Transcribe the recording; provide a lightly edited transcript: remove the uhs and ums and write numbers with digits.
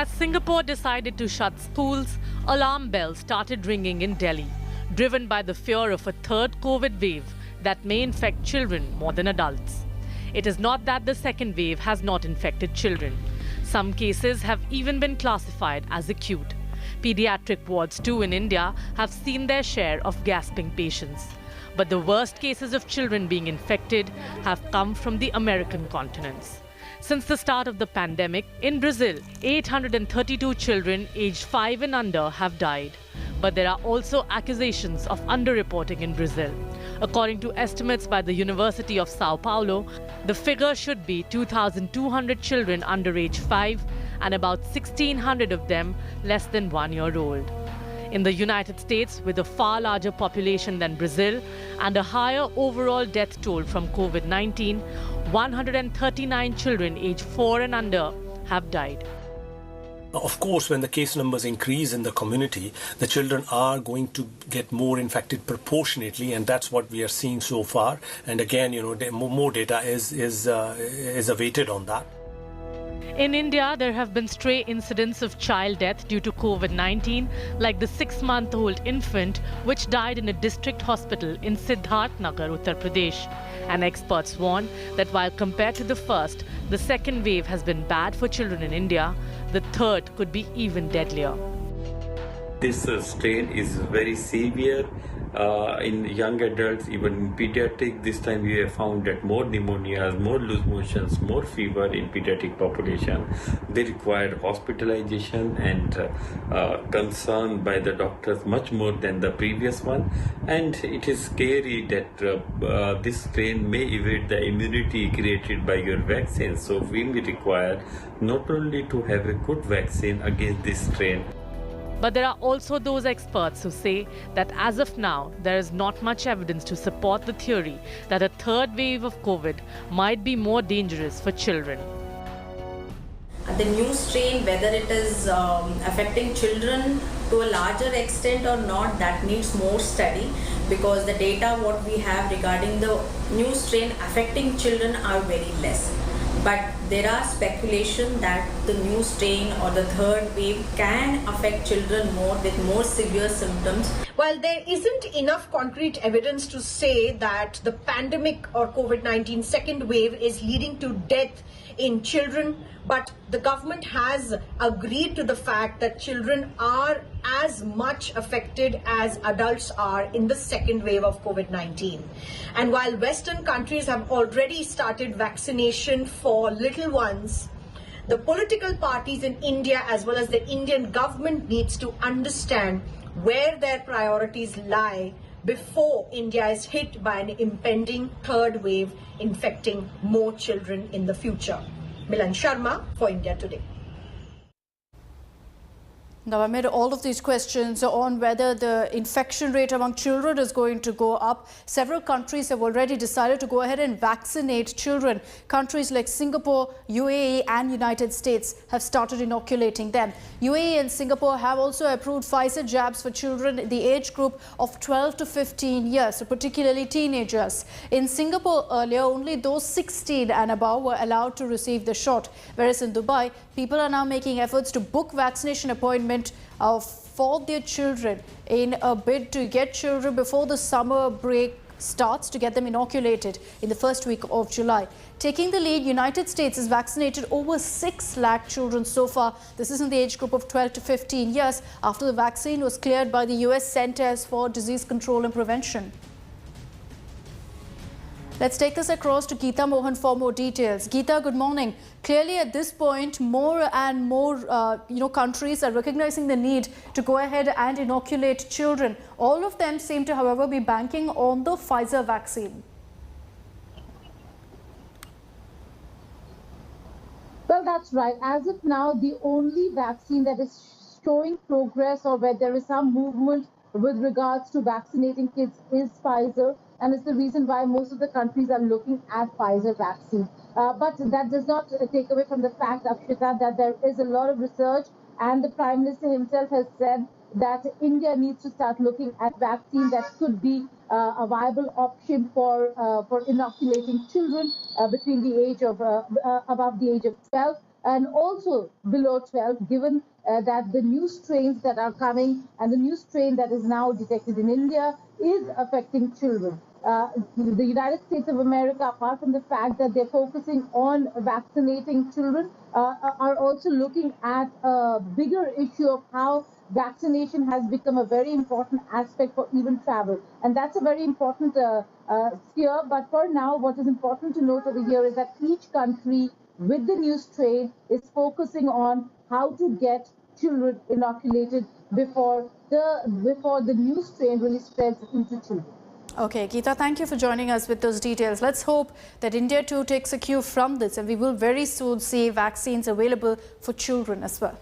As Singapore decided to shut schools, alarm bells started ringing in Delhi, driven by the fear of a third COVID wave that may infect children more than adults. It is not that the second wave has not infected children. Some cases have even been classified as acute. Pediatric wards too in India have seen their share of gasping patients. But the worst cases of children being infected have come from the American continents. Since the start of the pandemic, in Brazil, 832 children aged 5 and under have died. But there are also accusations of underreporting in Brazil. According to estimates by the University of Sao Paulo, the figure should be 2,200 children under age 5 and about 1,600 of them less than 1 year old. In the United States, with a far larger population than Brazil and a higher overall death toll from COVID-19, 139 children aged 4 and under have died. Of course, when the case numbers increase in the community, the children are going to get more infected proportionately, and that's what we are seeing so far. And again, more data is awaited on that. In India, there have been stray incidents of child death due to COVID-19, like the 6-month-old infant which died in a district hospital in Siddharth Nagar, Uttar Pradesh. And experts warn that while compared to the first, the second wave has been bad for children in India, the third could be even deadlier. This strain is very severe in young adults, even in pediatric. This time we have found that more pneumonias, more loose motions, more fever in pediatric population. They require hospitalization and concern by the doctors much more than the previous one. And it is scary that this strain may evade the immunity created by your vaccine. So we may require not only to have a good vaccine against this strain. But there are also those experts who say that as of now, there is not much evidence to support the theory that a third wave of COVID might be more dangerous for children. The new strain, whether it is affecting children to a larger extent or not, that needs more study, because the data what we have regarding the new strain affecting children are very less. But there are speculation that the new strain or the third wave can affect children more with more severe symptoms. While there isn't enough concrete evidence to say that the pandemic or COVID-19 second wave is leading to death in children, but the government has agreed to the fact that children are as much affected as adults are in the second wave of COVID-19. And while Western countries have already started vaccination for little ones, the political parties in India as well as the Indian government needs to understand where their priorities lie before India is hit by an impending third wave infecting more children in the future. Milan Sharma for India Today. Now, amid all of these questions on whether the infection rate among children is going to go up, several countries have already decided to go ahead and vaccinate children. Countries like Singapore, UAE and United States have started inoculating them. UAE and Singapore have also approved Pfizer jabs for children in the age group of 12 to 15 years, so particularly teenagers. In Singapore earlier, only those 16 and above were allowed to receive the shot, whereas in Dubai, people are now making efforts to book vaccination appointments for their children in a bid to get children before the summer break starts, to get them inoculated in the first week of July. Taking the lead, United States has vaccinated over 6 lakh children so far. This is in the age group of 12 to 15 years after the vaccine was cleared by the US Centers for Disease Control and Prevention. Let's take this across to Geeta Mohan for more details. Geeta, good morning. Clearly, at this point, more and more countries are recognizing the need to go ahead and inoculate children. All of them seem to, however, be banking on the Pfizer vaccine. Well, that's right. As of now, the only vaccine that is showing progress or where there is some movement with regards to vaccinating kids is Pfizer. And it's the reason why most of the countries are looking at Pfizer vaccine. But that does not take away from the fact, Akshita, that there is a lot of research, and the Prime Minister himself has said that India needs to start looking at vaccine that could be a viable option for inoculating children between the age of above the age of 12. and also below 12, given that the new strains that are coming and the new strain that is now detected in India is affecting children. The United States of America, apart from the fact that they're focusing on vaccinating children, are also looking at a bigger issue of how vaccination has become a very important aspect for even travel. And that's a very important sphere. But for now, what is important to note over here is that each country with the new strain is focusing on how to get children inoculated before the new strain really spreads into children. Okay, Geeta, thank you for joining us with those details. Let's hope that India too takes a cue from this and we will very soon see vaccines available for children as well.